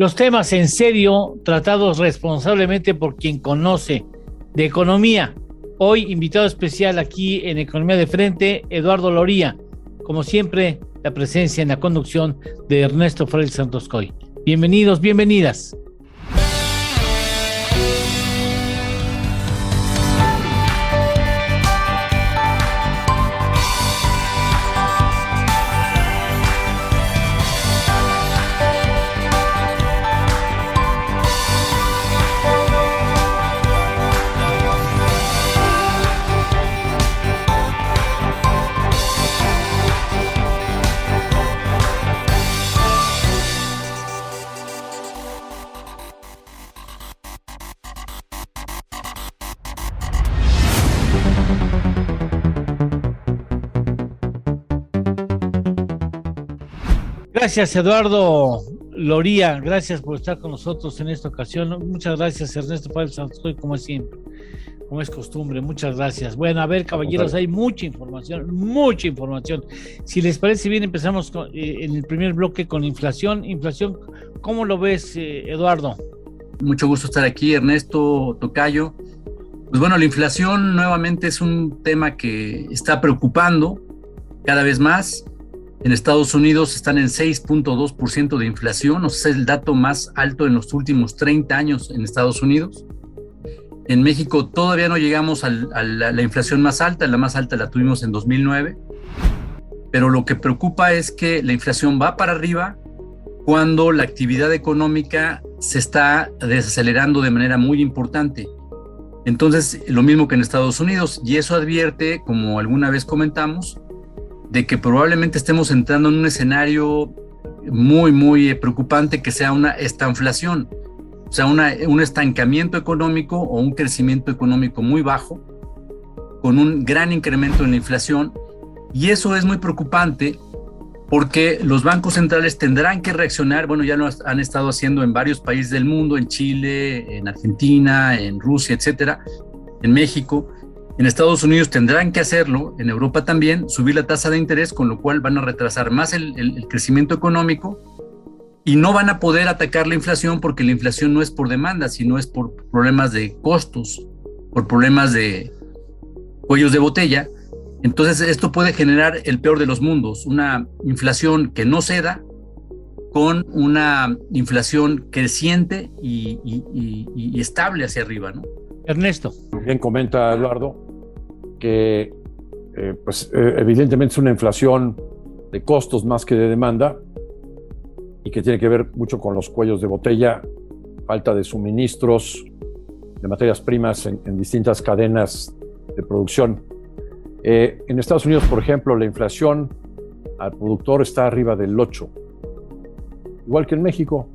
Los temas en serio, tratados responsablemente por quien conoce de economía. Hoy, invitado especial aquí en Economía de Frente, Eduardo Loría. Como siempre, la presencia en la conducción de Ernesto Frel Santoscoy. Bienvenidos, bienvenidas. Gracias, Eduardo Loría, gracias por estar con nosotros en esta ocasión. Muchas gracias, Ernesto Frel Santoscoy, como siempre, como es costumbre, muchas gracias. Bueno, a ver, caballeros, hay mucha información. Si les parece bien, empezamos en el primer bloque con inflación. Inflación, ¿cómo lo ves, Eduardo? Mucho gusto estar aquí, Ernesto, tocayo. Pues bueno, la inflación nuevamente es un tema que está preocupando cada vez más. En Estados Unidos están en 6.2% de inflación, o sea, es el dato más alto en los últimos 30 años en Estados Unidos. En México todavía no llegamos a la inflación más alta, la más alta la tuvimos en 2009, pero lo que preocupa es que la inflación va para arriba cuando la actividad económica se está desacelerando de manera muy importante. Entonces, lo mismo que en Estados Unidos, y eso advierte, como alguna vez comentamos, de que probablemente estemos entrando en un escenario muy preocupante, que sea una estanflación, o sea, un estancamiento económico o un crecimiento económico muy bajo, con un gran incremento en la inflación, y eso es muy preocupante porque los bancos centrales tendrán que reaccionar. Bueno, ya lo han estado haciendo en varios países del mundo, en Chile, en Argentina, en Rusia, etcétera, en México. En Estados Unidos tendrán que hacerlo, en Europa también, subir la tasa de interés, con lo cual van a retrasar más el crecimiento económico y no van a poder atacar la inflación, porque la inflación no es por demanda, sino es por problemas de costos, por problemas de cuellos de botella. Entonces esto puede generar el peor de los mundos, una inflación que no ceda con una inflación creciente y estable hacia arriba, ¿no? Ernesto. Bien comenta Eduardo que evidentemente es una inflación de costos más que de demanda, y que tiene que ver mucho con los cuellos de botella, falta de suministros de materias primas en distintas cadenas de producción. En Estados Unidos, por ejemplo, la inflación al productor está arriba del 8%, igual que en México.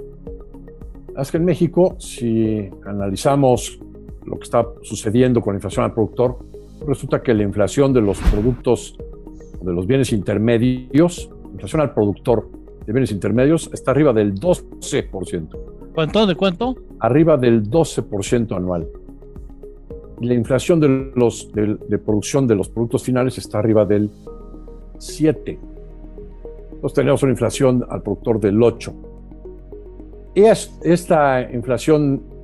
Es que en México, si analizamos lo que está sucediendo con la inflación al productor, resulta que la inflación de los productos, de los bienes intermedios, inflación al productor de bienes intermedios, está arriba del 12%. ¿Cuánto? ¿De cuánto? Arriba del 12% anual. Y la inflación de producción de los productos finales está arriba del 7%. Entonces tenemos una inflación al productor del 8%. Y esta inflación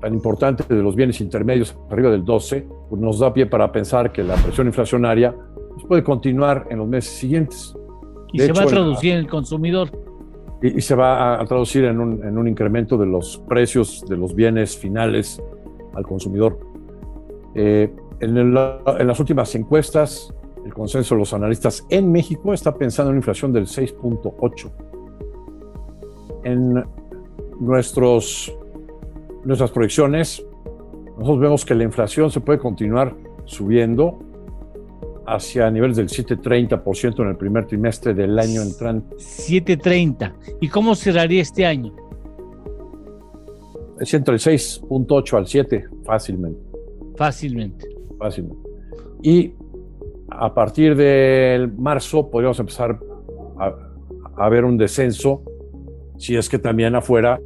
tan importante de los bienes intermedios arriba del 12%, pues nos da pie para pensar que la presión inflacionaria pues puede continuar en los meses siguientes. Y se va a traducir en el consumidor. Y se va a traducir en un incremento de los precios de los bienes finales al consumidor. En las últimas encuestas, el consenso de los analistas en México está pensando en una inflación del 6.8%. En nuestras proyecciones, nosotros vemos que la inflación se puede continuar subiendo hacia niveles del 7.30% en el primer trimestre del año entrante. 7.30. ¿Y cómo cerraría este año? Es entre el 6.8 al 7, fácilmente. Fácilmente. Y a partir del marzo podríamos empezar a ver un descenso, si es que también afuera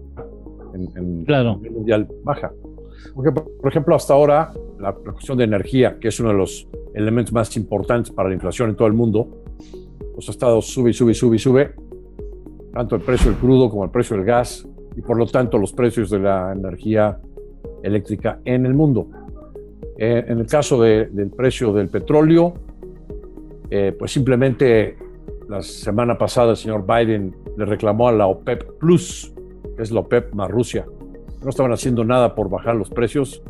claro, a nivel mundial baja. Porque, por ejemplo, hasta ahora la cuestión de energía, que es uno de los elementos más importantes para la inflación en todo el mundo, pues ha estado sube, tanto el precio del crudo como el precio del gas y por lo tanto los precios de la energía eléctrica en el mundo. En el caso del precio del petróleo, pues simplemente la semana pasada el señor Biden le reclamó a la OPEP Plus, que es la OPEP más Rusia. No estaban haciendo nada por bajar los precios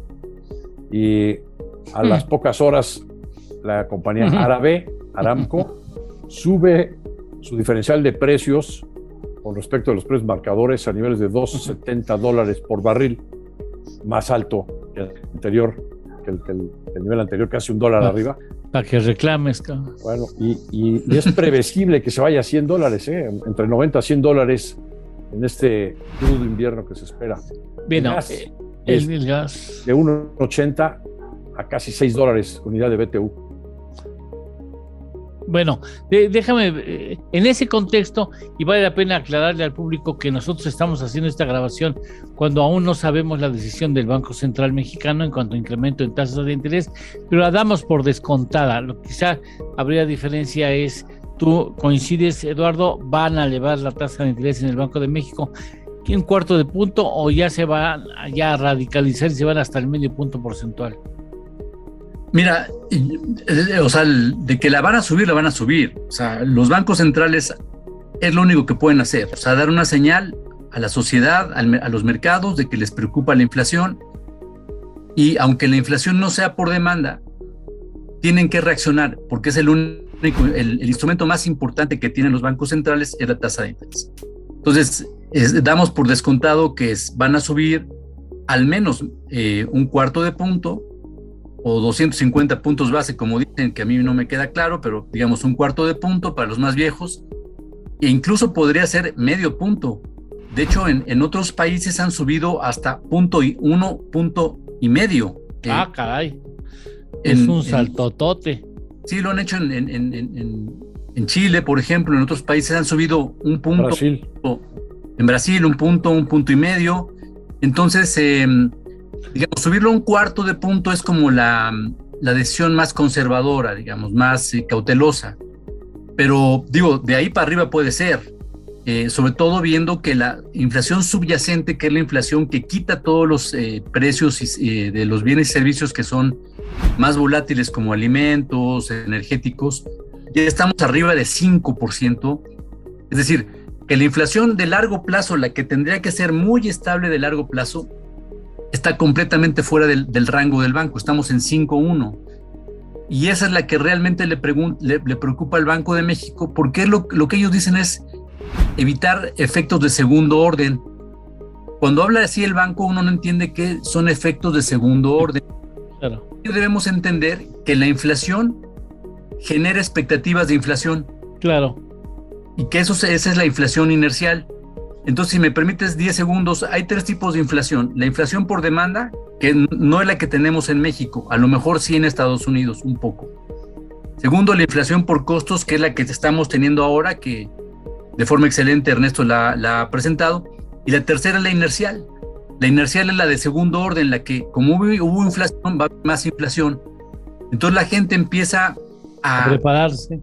y a las pocas horas la compañía árabe, Aramco, sube su diferencial de precios con respecto a los precios marcadores a niveles de $2.70 por barril, más alto que el anterior, que el nivel anterior, casi $1 arriba. Para que reclames, cabrón. Bueno, y es previsible que se vaya a $100, entre 90 a $100 en este crudo invierno que se espera. Bien, el gas de 1.80 a casi $6 unidad de BTU. Bueno, déjame, en ese contexto, y vale la pena aclararle al público que nosotros estamos haciendo esta grabación cuando aún no sabemos la decisión del Banco Central Mexicano en cuanto a incremento en tasas de interés, pero la damos por descontada. Lo que quizá habría diferencia es, tú coincides, Eduardo, van a elevar la tasa de interés en el Banco de México un cuarto de punto o ya se van a radicalizar y se van hasta el medio punto porcentual. Mira, o sea, de que la van a subir, la van a subir. O sea, los bancos centrales es lo único que pueden hacer. O sea, dar una señal a la sociedad, a los mercados, de que les preocupa la inflación. Y aunque la inflación no sea por demanda, tienen que reaccionar, porque es el único, el instrumento más importante que tienen los bancos centrales es la tasa de interés. Entonces, damos por descontado que van a subir al menos un cuarto de punto, o 250 puntos base, como dicen, que a mí no me queda claro, pero digamos un cuarto de punto para los más viejos, e incluso podría ser medio punto. De hecho, en otros países han subido hasta punto y medio. Caray. Es un saltotote. Sí, lo han hecho en Chile, por ejemplo. En otros países han subido un punto. Brasil. En Brasil, un punto y medio. Entonces, digamos, subirlo a un cuarto de punto es como la decisión más conservadora, digamos, más cautelosa. Pero, digo, de ahí para arriba puede ser. Sobre todo viendo que la inflación subyacente, que es la inflación que quita todos los precios de los bienes y servicios que son más volátiles como alimentos, energéticos, ya estamos arriba de 5%. Es decir, que la inflación de largo plazo, la que tendría que ser muy estable de largo plazo, está completamente fuera del rango del banco. Estamos en 5.1. Y esa es la que realmente le preocupa al Banco de México, porque lo que ellos dicen es evitar efectos de segundo orden. Cuando habla así el banco, uno no entiende qué son efectos de segundo orden. Claro. Debemos entender que la inflación genera expectativas de inflación. Claro. Y que esa es la inflación inercial. Entonces, si me permites 10 segundos, hay 3 tipos de inflación. La inflación por demanda, que no es la que tenemos en México, a lo mejor sí en Estados Unidos, un poco. Segundo, la inflación por costos, que es la que estamos teniendo ahora, que de forma excelente Ernesto la ha presentado. Y la tercera es la inercial. La inercial es la de segundo orden, la que como hubo inflación, va a haber más inflación. Entonces la gente empieza a prepararse.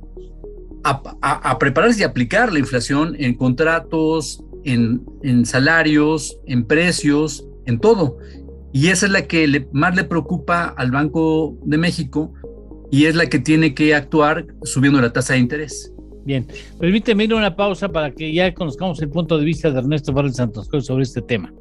A prepararse y aplicar la inflación en contratos, en salarios, en precios, en todo. Y esa es la que más le preocupa al Banco de México y es la que tiene que actuar subiendo la tasa de interés. Bien, permíteme ir a una pausa para que ya conozcamos el punto de vista de Ernesto Vargas Santos sobre este tema.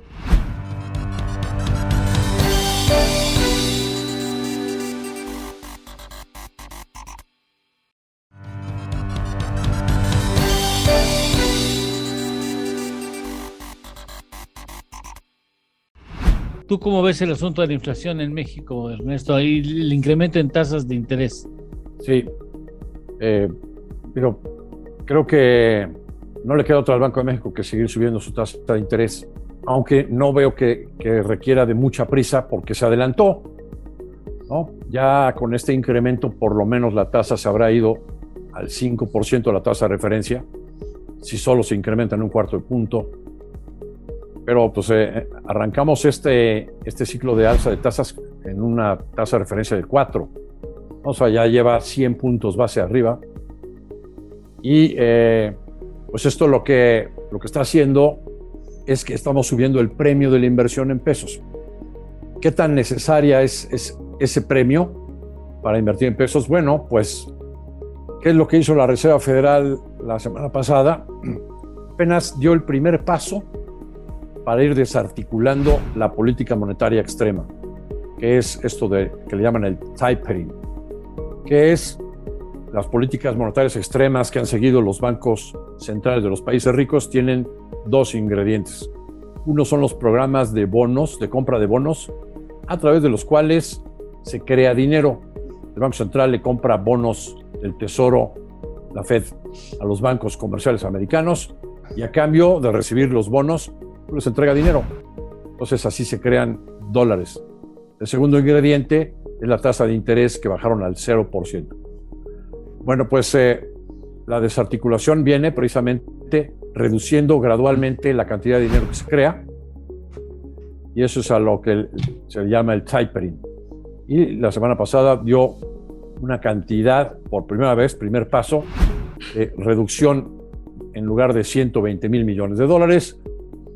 ¿Tú cómo ves el asunto de la inflación en México, Ernesto? Ahí el incremento en tasas de interés. Sí, pero creo que no le queda otra al Banco de México que seguir subiendo su tasa de interés, aunque no veo que requiera de mucha prisa porque se adelantó, ¿no? Ya con este incremento por lo menos la tasa se habrá ido al 5% de la tasa de referencia, si solo se incrementa en un cuarto de punto. Pero pues arrancamos este ciclo de alza de tasas en una tasa de referencia de 4. O sea, ya lleva 100 puntos base arriba. Y pues esto lo que está haciendo es que estamos subiendo el premio de la inversión en pesos. ¿Qué tan necesaria es ese premio para invertir en pesos? Bueno, pues, ¿qué es lo que hizo la Reserva Federal la semana pasada? Apenas dio el primer paso para ir desarticulando la política monetaria extrema, que es esto que le llaman el tapering, que es las políticas monetarias extremas que han seguido los bancos centrales de los países ricos. Tienen dos ingredientes. Uno son los programas de bonos, de compra de bonos, a través de los cuales se crea dinero. El Banco Central le compra bonos del Tesoro, la Fed, a los bancos comerciales americanos, y a cambio de recibir los bonos, les entrega dinero. Entonces así se crean dólares. El segundo ingrediente es la tasa de interés, que bajaron al 0%. Bueno, pues la desarticulación viene precisamente reduciendo gradualmente la cantidad de dinero que se crea, y eso es a lo que se llama el tapering. Y la semana pasada dio una cantidad, por primera vez, primer paso, de reducción. En lugar de 120,000 millones de dólares,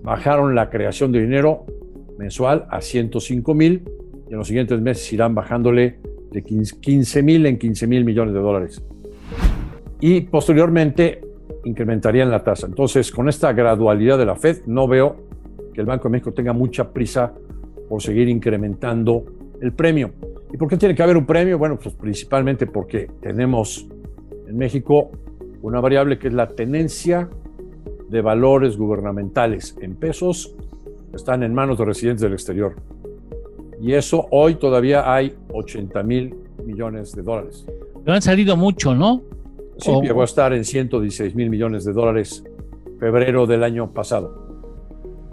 bajaron la creación de dinero mensual a 105,000, y en los siguientes meses irán bajándole de 15,000 en 15,000 millones de dólares. Y posteriormente incrementarían la tasa. Entonces, con esta gradualidad de la Fed, no veo que el Banco de México tenga mucha prisa por seguir incrementando el premio. ¿Y por qué tiene que haber un premio? Bueno, pues principalmente porque tenemos en México una variable que es la tenencia de valores gubernamentales en pesos que están en manos de residentes del exterior. Y eso hoy todavía hay 80,000 millones de dólares. Pero han salido mucho, ¿no? Sí, llegó a estar en 116,000 millones de dólares febrero del año pasado.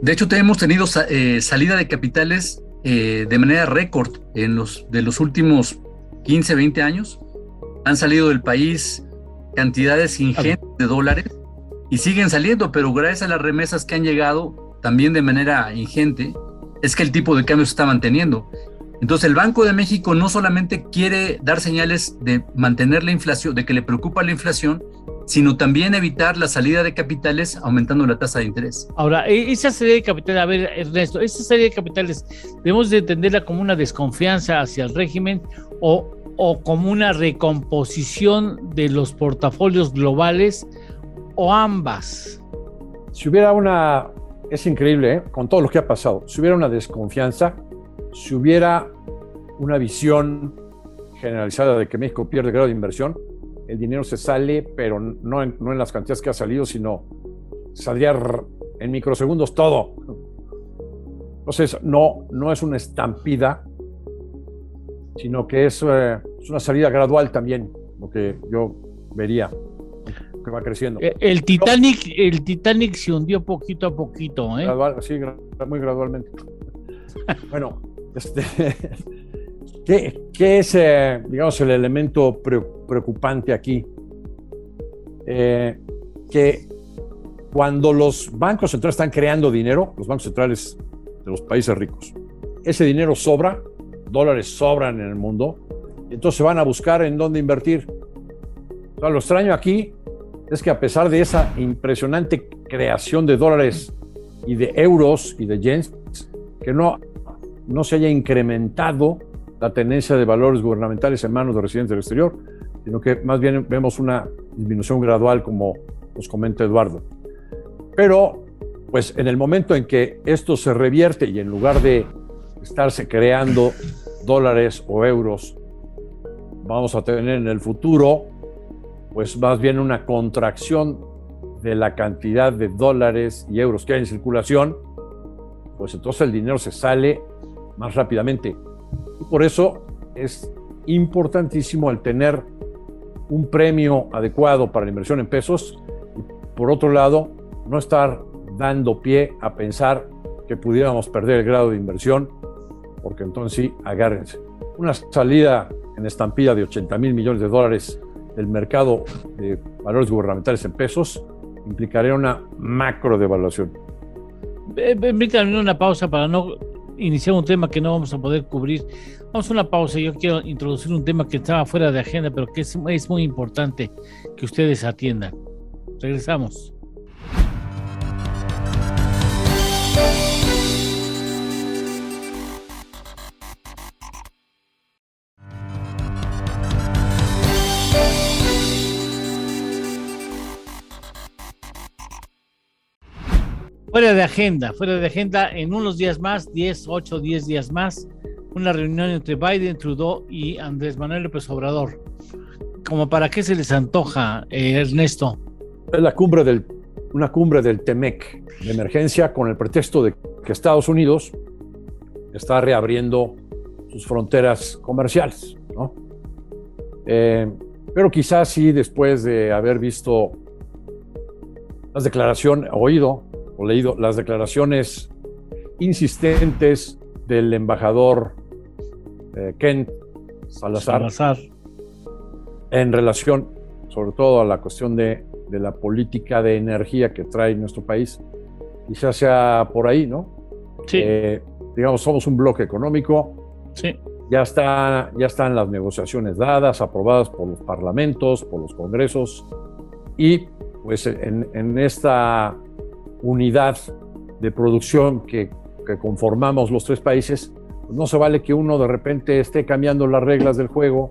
De hecho, hemos tenido salida de capitales de manera récord de los últimos 15, 20 años. Han salido del país cantidades ingentes de dólares y siguen saliendo, pero gracias a las remesas que han llegado también de manera ingente, es que el tipo de cambio se está manteniendo. Entonces el Banco de México no solamente quiere dar señales de mantener la inflación, de que le preocupa la inflación, sino también evitar la salida de capitales aumentando la tasa de interés. Ahora, esa salida de capitales, a ver, Ernesto, esa salida de capitales, ¿debemos de entenderla como una desconfianza hacia el régimen o como una recomposición de los portafolios globales, o ambas? Si hubiera es increíble, con todo lo que ha pasado, si hubiera una desconfianza, si hubiera una visión generalizada de que México pierde grado de inversión, el dinero se sale, pero no en las cantidades que ha salido, sino saldría en microsegundos todo. Entonces, no es una estampida, sino que es una salida gradual también, lo que yo vería, que va creciendo. El Titanic se hundió poquito a poquito, ¿eh? Gradual, sí, muy gradualmente. Bueno, ¿qué es, digamos, el elemento preocupante aquí? Que cuando los bancos centrales están creando dinero, los bancos centrales de los países ricos, ese dinero sobra, dólares sobran en el mundo, y entonces van a buscar en dónde invertir. O sea, lo extraño aquí es que a pesar de esa impresionante creación de dólares y de euros y de yens, que no se haya incrementado la tenencia de valores gubernamentales en manos de residentes del exterior, sino que más bien vemos una disminución gradual, como nos comenta Eduardo. Pero, pues en el momento en que esto se revierte y en lugar de estarse creando dólares o euros, vamos a tener en el futuro, pues más bien una contracción de la cantidad de dólares y euros que hay en circulación, pues entonces el dinero se sale más rápidamente. Y por eso es importantísimo el tener un premio adecuado para la inversión en pesos y, por otro lado, no estar dando pie a pensar que pudiéramos perder el grado de inversión, porque entonces sí, agárrense. Una salida en estampida de 80,000 millones de dólares del mercado de valores gubernamentales en pesos implicaría una macro devaluación. Permítanme una pausa para no iniciar un tema que no vamos a poder cubrir. Vamos a una pausa. Yo quiero introducir un tema que estaba fuera de agenda, pero que es muy importante que ustedes atiendan. Regresamos. fuera de agenda, en unos días más, 8, 10 días más, una reunión entre Biden, Trudeau y Andrés Manuel López Obrador. ¿Como para qué se les antoja, Ernesto? Es una cumbre del TEMEC de emergencia con el pretexto de que Estados Unidos está reabriendo sus fronteras comerciales, ¿no? Pero quizás sí, después de haber visto oído o leído las declaraciones insistentes del embajador Ken Salazar en relación sobre todo a la cuestión de la política de energía que trae nuestro país, quizás sea por ahí, ¿no? Sí. Digamos, somos un bloque económico. Sí. Ya están las negociaciones dadas, aprobadas por los parlamentos, por los congresos, y pues en esta unidad de producción que conformamos los tres países, pues no se vale que uno de repente esté cambiando las reglas del juego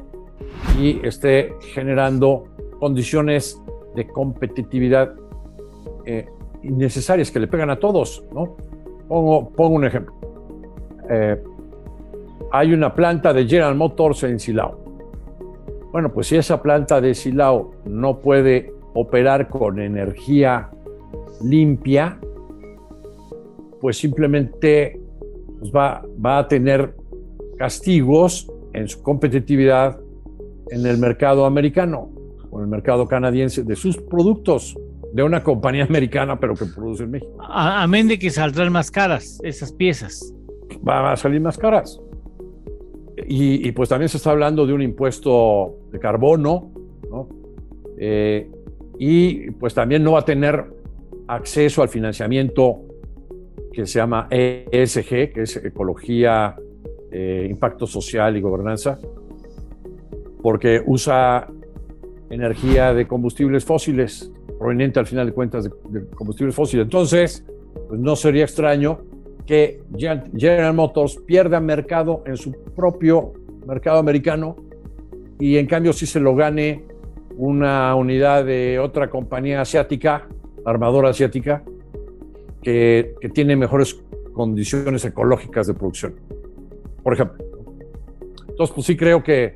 y esté generando condiciones de competitividad innecesarias que le pegan a todos, ¿no? Pongo un ejemplo. Hay una planta de General Motors en Silao. Bueno, pues si esa planta de Silao no puede operar con energía limpia, pues simplemente pues va a tener castigos en su competitividad en el mercado americano o en el mercado canadiense de sus productos, de una compañía americana pero que produce en México. Amén de que saldrán más caras esas piezas. Van a salir más caras. Y pues también se está hablando de un impuesto de carbono, ¿no? Y pues también no va a tener acceso al financiamiento que se llama ESG, que es Ecología, Impacto Social y Gobernanza, porque usa energía de combustibles fósiles, proveniente al final de cuentas de combustibles fósiles. Entonces, pues no sería extraño que General Motors pierda mercado en su propio mercado americano y en cambio sí se lo gane una unidad de otra compañía asiática, armadora asiática, que tiene mejores condiciones ecológicas de producción, por ejemplo. Entonces, pues sí creo que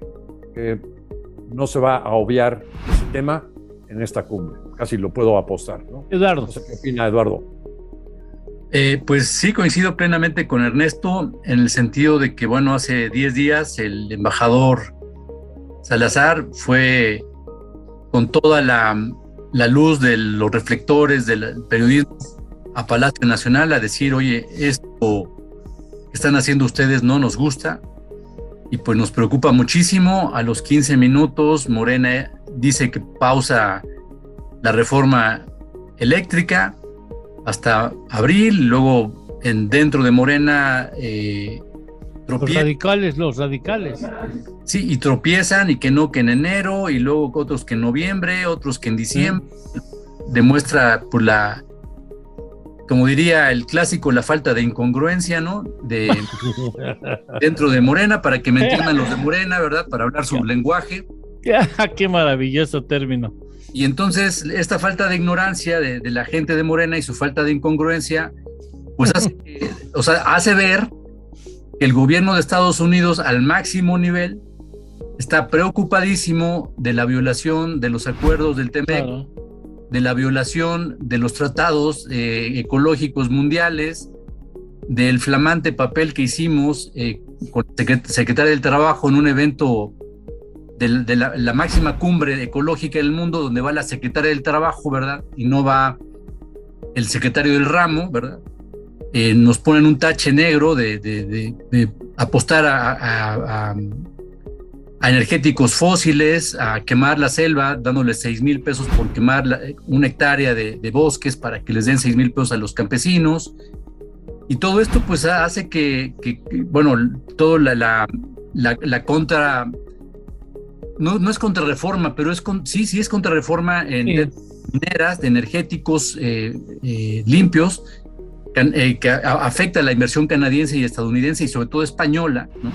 no se va a obviar ese tema en esta cumbre. Casi lo puedo apostar, ¿no? Eduardo. No sé qué opina Eduardo. Pues sí, coincido plenamente con Ernesto en el sentido de que, bueno, hace 10 días el embajador Salazar fue con toda la luz de los reflectores del periodismo a Palacio Nacional a decir, oye, esto que están haciendo ustedes no nos gusta y pues nos preocupa muchísimo. A los 15 minutos Morena dice que pausa la reforma eléctrica hasta abril, luego dentro de Morena los radicales. Sí, y tropiezan y que en enero, y luego otros que en noviembre, otros que en diciembre. Demuestra por como diría el clásico, la falta de incongruencia, ¿no? Dentro de Morena, para que me entiendan los de Morena, ¿verdad? Para hablar su lenguaje. Qué maravilloso término. Y entonces esta falta de ignorancia de la gente de Morena y su falta de incongruencia, pues hace ver que el gobierno de Estados Unidos al máximo nivel está preocupadísimo de la violación de los acuerdos del TEMEC, claro, de la violación de los tratados ecológicos mundiales, del flamante papel que hicimos con el secretario del Trabajo en un evento de la máxima cumbre ecológica del mundo, donde va la secretaria del Trabajo, ¿verdad? Y no va el secretario del ramo, ¿verdad? Nos ponen un tache negro de apostar a energéticos fósiles, a quemar la selva, dándoles 6,000 pesos por quemar una hectárea de bosques para que les den 6,000 pesos a los campesinos. Y todo esto pues hace que bueno, toda la contra... No es contrarreforma, pero sí es contrarreforma en mineras, de energéticos limpios, que afecta a la inversión canadiense y estadounidense y sobre todo española, ¿no?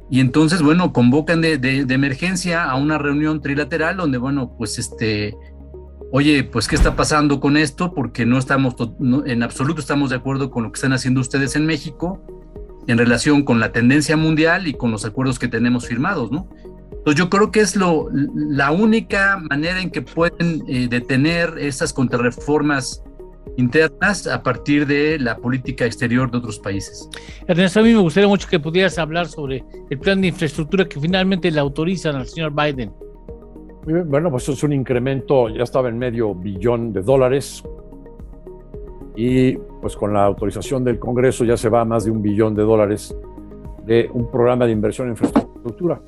Y entonces, bueno, convocan de emergencia a una reunión trilateral donde, bueno, pues oye, pues, ¿qué está pasando con esto? Porque no estamos, en absoluto estamos de acuerdo con lo que están haciendo ustedes en México en relación con la tendencia mundial y con los acuerdos que tenemos firmados, ¿no? Entonces yo creo que es la única manera en que pueden detener estas contrarreformas internas a partir de la política exterior de otros países. Ernesto, a mí me gustaría mucho que pudieras hablar sobre el plan de infraestructura que finalmente le autorizan al señor Biden. Muy bien, bueno, pues es un incremento, ya estaba en $500 billion, y pues con la autorización del Congreso ya se va a más de $1 billón de un programa de inversión en infraestructura.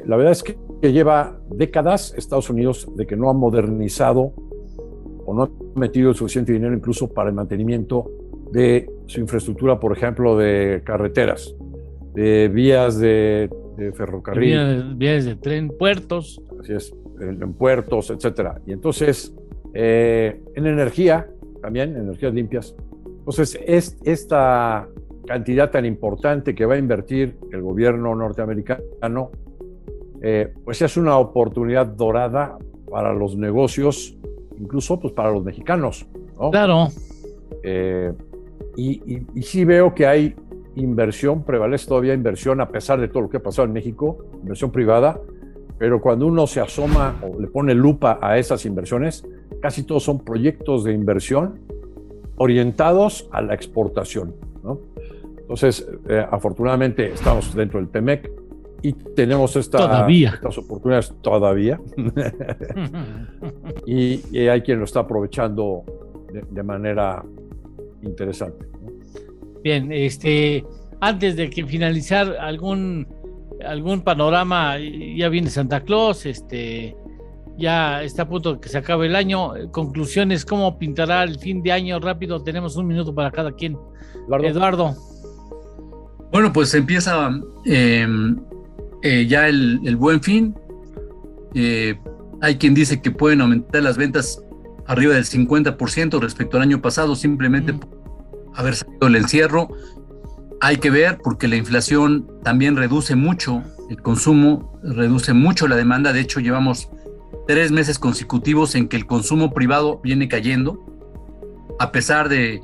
La verdad es que lleva décadas Estados Unidos de que no ha modernizado o no ha metido suficiente dinero incluso para el mantenimiento de su infraestructura, por ejemplo, de carreteras, de vías de ferrocarril. Vías de tren, puertos. Así es, en puertos, etcétera. Y entonces, en energía, también, energías limpias. Entonces, esta cantidad tan importante que va a invertir el gobierno norteamericano, pues es una oportunidad dorada para los negocios, incluso pues para los mexicanos, ¿no? Claro. Y sí veo que hay inversión, prevalece todavía inversión, a pesar de todo lo que ha pasado en México, inversión privada, pero cuando uno se asoma o le pone lupa a esas inversiones, casi todos son proyectos de inversión orientados a la exportación, ¿no? Entonces, afortunadamente estamos dentro del TEMEC y tenemos estas oportunidades todavía. y hay quien lo está aprovechando de manera interesante, ¿no? Bien, antes de que finalizar algún panorama, ya viene Santa Claus, ya está a punto de que se acabe el año. Conclusiones, ¿cómo pintará el fin de año? Rápido, tenemos 1 minuto para cada quien. Eduardo. Bueno, pues empieza ya el Buen Fin. Hay quien dice que pueden aumentar las ventas arriba del 50% respecto al año pasado, simplemente por haber salido el encierro. Hay que ver, porque la inflación también reduce mucho el consumo, reduce mucho la demanda. De hecho, llevamos 3 meses consecutivos en que el consumo privado viene cayendo, a pesar de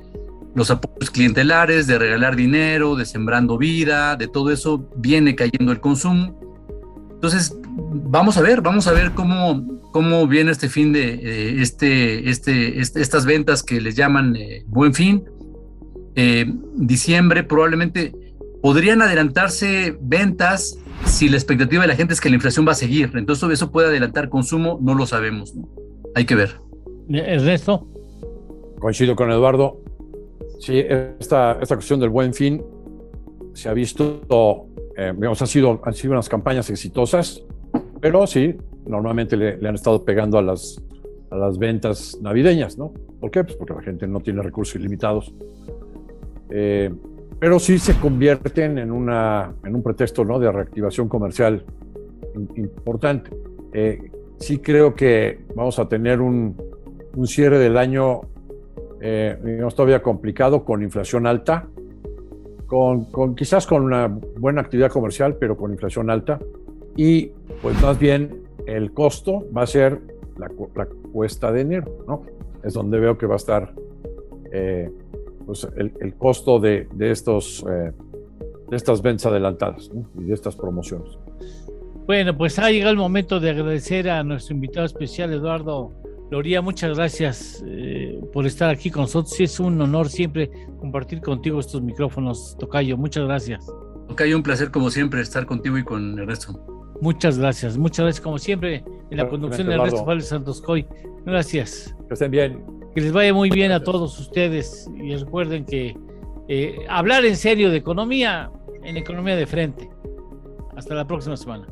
los apoyos clientelares, de regalar dinero, de Sembrando Vida, de todo eso, viene cayendo el consumo. Entonces, vamos a ver cómo viene este fin de estas ventas que les llaman Buen Fin. Diciembre probablemente podrían adelantarse ventas si la expectativa de la gente es que la inflación va a seguir. Entonces eso puede adelantar consumo, no lo sabemos, ¿no? Hay que ver. Ernesto. Coincido con Eduardo. Sí, esta cuestión del Buen Fin se ha visto, digamos, han sido unas campañas exitosas, pero sí, normalmente le han estado pegando a las ventas navideñas, ¿no? ¿Por qué? Pues porque la gente no tiene recursos ilimitados. Pero sí se convierten en un pretexto, ¿no?, de reactivación comercial importante. Sí creo que vamos a tener un cierre del año, digamos, todavía complicado, con inflación alta, quizás con una buena actividad comercial, pero con inflación alta, y pues más bien el costo va a ser la cuesta de enero, ¿no? Es donde veo que va a estar pues el costo de estas ventas adelantadas, ¿no?, y de estas promociones. Bueno, pues ha llegado el momento de agradecer a nuestro invitado especial, Eduardo Loría. Muchas gracias por estar aquí con nosotros. Sí, es un honor siempre compartir contigo estos micrófonos, Tocayo. Muchas gracias. Tocayo, un placer como siempre estar contigo y con Ernesto. Muchas gracias como siempre en la conducción de Ernesto Fales Santoscoy. Gracias. Que estén bien. Que les vaya muy bien a todos ustedes, y recuerden que hablar en serio de economía, en Economía de Frente. Hasta la próxima semana.